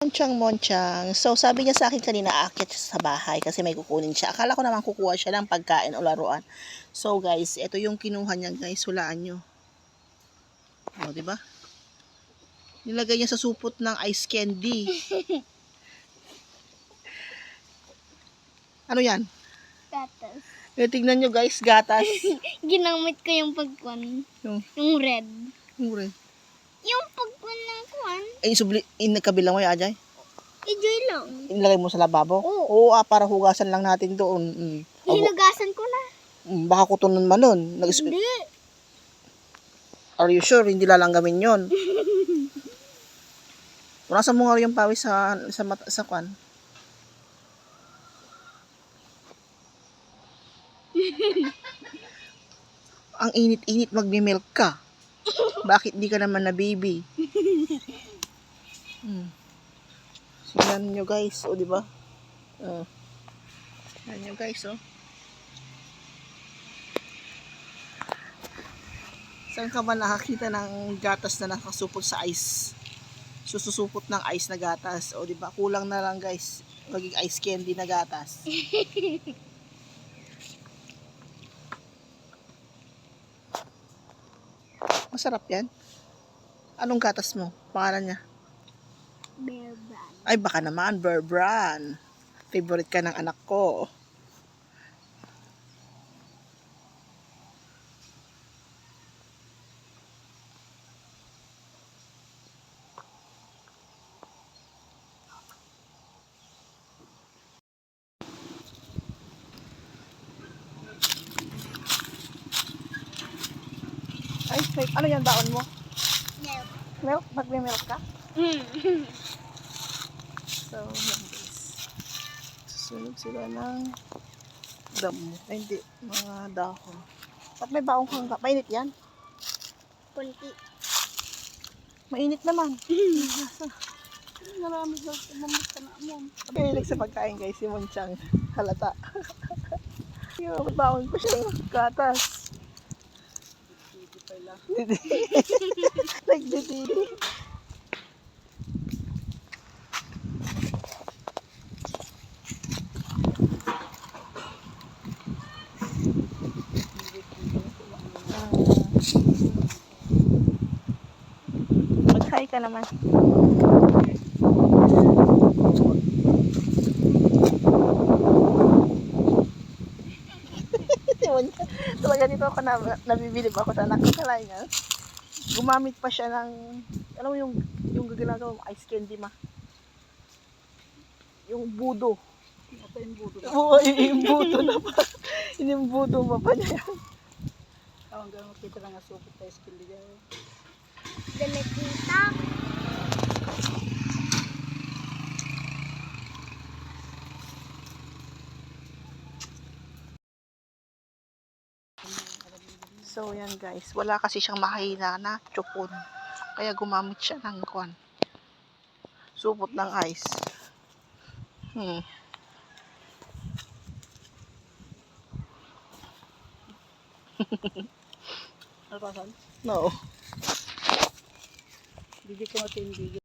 Monchang. So, sabi niya sa akin kanina, aakyat siya sa bahay kasi may kukunin siya. Akala ko naman kukuha siya ng pagkain o laruan. So, guys, ito yung kinuha niya, guys. Hulaan nyo. O, diba? Nilagay niya sa supot ng ice candy. Ano yan? Gatas. Tingnan nyo, guys, gatas. Ginamit ko yung pagkwan. Yung red. Yung red. Yung pagkwan ng kwan. Ay, nagkabilang mo yung Ajay? Enjoy lang. Inilagay mo sa lababo? Oo. Para hugasan lang natin doon. Hinugasan ko na. Baka kutunan man nun. Hindi. Are you sure? Hindi lalanggamin yun. Punasan mo nga yung pawis sa kwan. Ang init-init magmi-milk ka. Bakit di ka naman na baby? Tingnan nyo guys, o diba? Tingnan nyo guys, o. Saan ka ba nakakita ng gatas na nakasupot sa ice? Sususupot ng ice na gatas. O diba, kulang na lang guys. Maging ice candy na gatas. Masarap yan. Anong gatas mo? Pangalan niya? Bear brand. Ay, baka naman, Bear Brand. Favorite ka ng anak ko. Ay, ano yan baon mo? Milk. Milk? Magme-milk ka? So, yan guys. Susunod sila ng damo. Ay, hindi. Mga dahon. At may baong kang mainit yan? Kunti. Mainit naman. Marami sa mamit ka na mo. Mahilig sa pagkain guys, si Monchang. Halata. Yung baon ko siya ng gatas. Nagdididi. Mag-hi ka naman. Talaga dito ako nabibilib ako sa anak ko sa laingan. Gumamit pa siya ng, alam mo yung ginagawa mo, ice candy ma. Yung budo. Oo, yung budo na pa. Yung budo pa pa niya. Hanggang makita lang nga supot tayo sa kilid. Delikita. So yan guys, wala kasi siyang mahina na chupon. Kaya gumamit siya ng kwan. Supot ng ice. Alpasan? No. Hindi ko matindi.